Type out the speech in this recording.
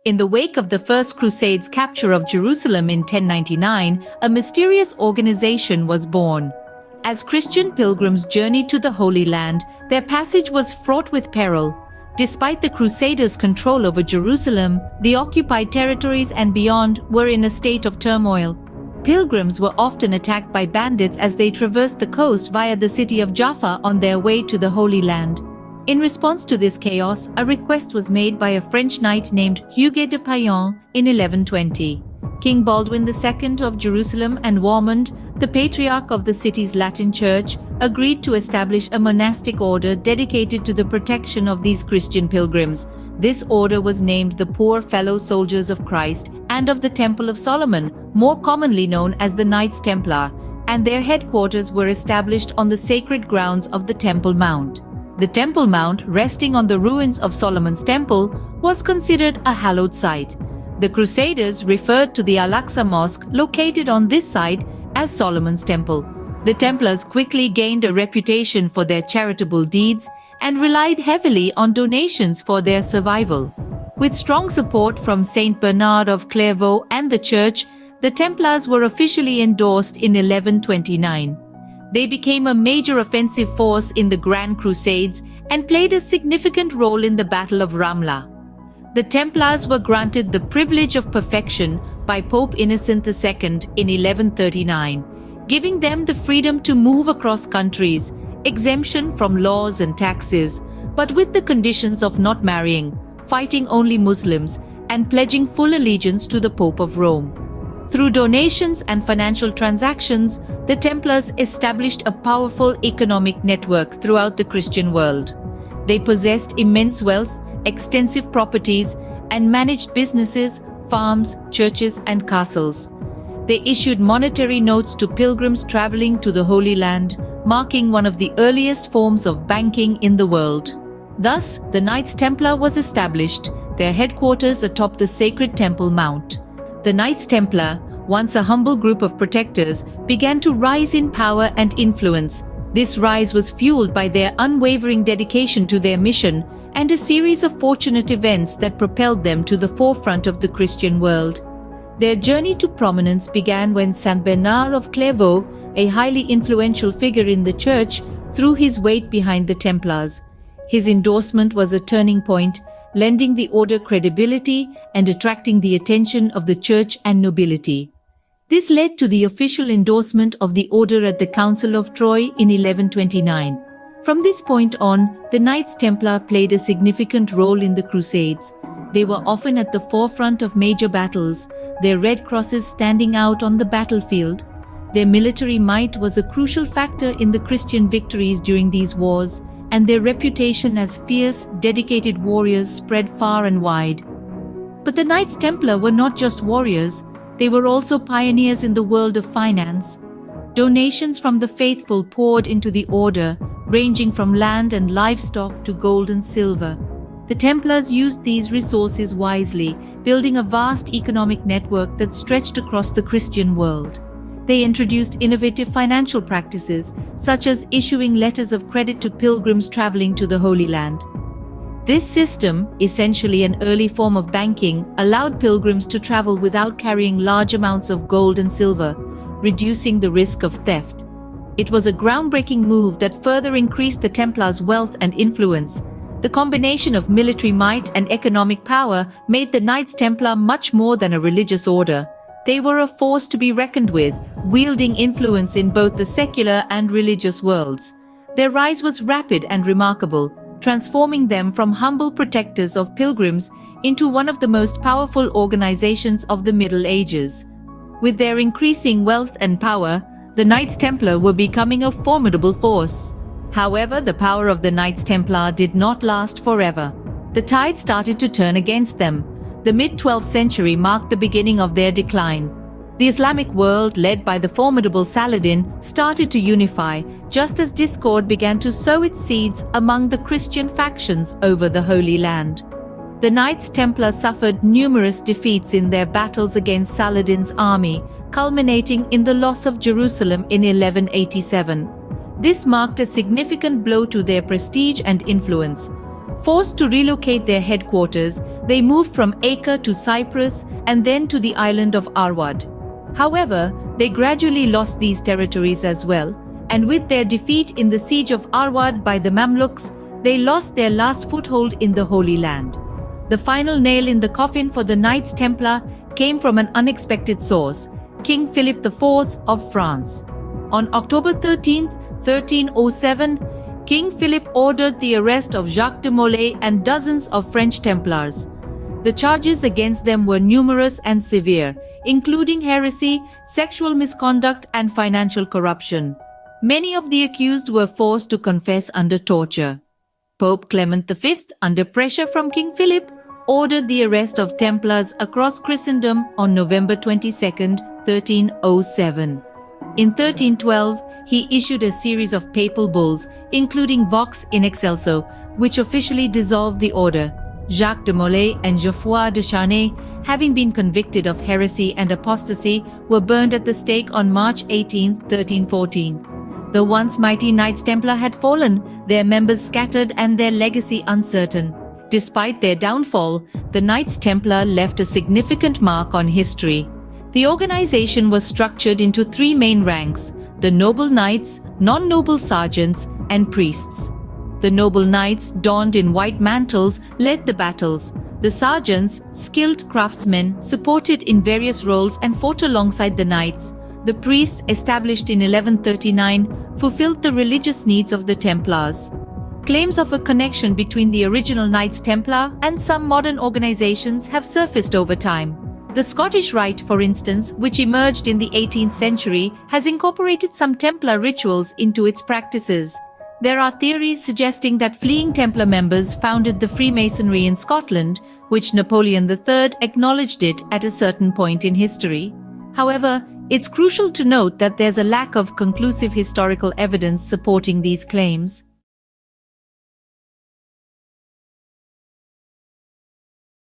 In the wake of the First Crusade's capture of Jerusalem in 1099, a mysterious organization was born. As Christian pilgrims journeyed to the Holy Land, their passage was fraught with peril. Despite the Crusaders' control over Jerusalem, the occupied territories and beyond were in a state of turmoil. Pilgrims were often attacked by bandits as they traversed the coast via the city of Jaffa on their way to the Holy Land. In response to this chaos, a request was made by a French knight named Hugues de Payan in 1120. King Baldwin II of Jerusalem and Warmond, the patriarch of the city's Latin Church, agreed to establish a monastic order dedicated to the protection of these Christian pilgrims. This order was named the Poor Fellow Soldiers of Christ and of the Temple of Solomon, more commonly known as the Knights Templar, and their headquarters were established on the sacred grounds of the Temple Mount. The Temple Mount, resting on the ruins of Solomon's Temple, was considered a hallowed site. The Crusaders referred to the Al-Aqsa Mosque located on this site as Solomon's Temple. The Templars quickly gained a reputation for their charitable deeds and relied heavily on donations for their survival. With strong support from Saint Bernard of Clairvaux and the Church, the Templars were officially endorsed in 1129. They became a major offensive force in the Grand Crusades and played a significant role in the Battle of Ramla. The Templars were granted the privilege of perfection by Pope Innocent II in 1139, giving them the freedom to move across countries, exemption from laws and taxes, but with the conditions of not marrying, fighting only Muslims, and pledging full allegiance to the Pope of Rome. Through donations and financial transactions, the Templars established a powerful economic network throughout the Christian world. They possessed immense wealth, extensive properties, and managed businesses, farms, churches, and castles. They issued monetary notes to pilgrims traveling to the Holy Land, marking one of the earliest forms of banking in the world. Thus, the Knights Templar was established, their headquarters atop the sacred Temple Mount. The Knights Templar, once a humble group of protectors, began to rise in power and influence. This rise was fueled by their unwavering dedication to their mission and a series of fortunate events that propelled them to the forefront of the Christian world. Their journey to prominence began when Saint Bernard of Clairvaux, a highly influential figure in the Church, threw his weight behind the Templars. His endorsement was a turning point, lending the order credibility and attracting the attention of the Church and nobility. This led to the official endorsement of the order at the Council of Troyes in 1129. From this point on, the Knights Templar played a significant role in the Crusades. They were often at the forefront of major battles, their red crosses standing out on the battlefield. Their military might was a crucial factor in the Christian victories during these wars, and their reputation as fierce, dedicated warriors spread far and wide. But the Knights Templar were not just warriors, they were also pioneers in the world of finance. Donations from the faithful poured into the order, ranging from land and livestock to gold and silver. The Templars used these resources wisely, building a vast economic network that stretched across the Christian world. They introduced innovative financial practices, such as issuing letters of credit to pilgrims traveling to the Holy Land. This system, essentially an early form of banking, allowed pilgrims to travel without carrying large amounts of gold and silver, reducing the risk of theft. It was a groundbreaking move that further increased the Templars' wealth and influence. The combination of military might and economic power made the Knights Templar much more than a religious order. They were a force to be reckoned with, wielding influence in both the secular and religious worlds. Their rise was rapid and remarkable, transforming them from humble protectors of pilgrims into one of the most powerful organizations of the Middle Ages. With their increasing wealth and power, the Knights Templar were becoming a formidable force. However, the power of the Knights Templar did not last forever. The tide started to turn against them. The mid-12th century marked the beginning of their decline. The Islamic world, led by the formidable Saladin, started to unify, just as discord began to sow its seeds among the Christian factions over the Holy Land. The Knights Templar suffered numerous defeats in their battles against Saladin's army, culminating in the loss of Jerusalem in 1187. This marked a significant blow to their prestige and influence. Forced to relocate their headquarters, they moved from Acre to Cyprus and then to the island of Arwad. However, they gradually lost these territories as well, and with their defeat in the siege of Arwad by the Mamluks, they lost their last foothold in the Holy Land. The final nail in the coffin for the Knights Templar came from an unexpected source, King Philip IV of France. On October 13, 1307, King Philip ordered the arrest of Jacques de Molay and dozens of French Templars. The charges against them were numerous and severe, including heresy, sexual misconduct, and financial corruption. Many of the accused were forced to confess under torture. Pope Clement V, under pressure from King Philip, ordered the arrest of Templars across Christendom on November 22, 1307. In 1312, he issued a series of papal bulls, including Vox in Excelso, which officially dissolved the order. Jacques de Molay and Geoffroy de Charnay, having been convicted of heresy and apostasy, were burned at the stake on March 18, 1314. The once mighty Knights Templar had fallen, their members scattered and their legacy uncertain. Despite their downfall, the Knights Templar left a significant mark on history. The organization was structured into three main ranks: the noble knights, non-noble sergeants, and priests. The noble knights, donned in white mantles, led the battles. The sergeants, skilled craftsmen, supported in various roles and fought alongside the knights. The priests, established in 1139, fulfilled the religious needs of the Templars. Claims of a connection between the original Knights Templar and some modern organizations have surfaced over time. The Scottish Rite, for instance, which emerged in the 18th century, has incorporated some Templar rituals into its practices. There are theories suggesting that fleeing Templar members founded the Freemasonry in Scotland, which Napoleon III acknowledged it at a certain point in history. However, it's crucial to note that there's a lack of conclusive historical evidence supporting these claims.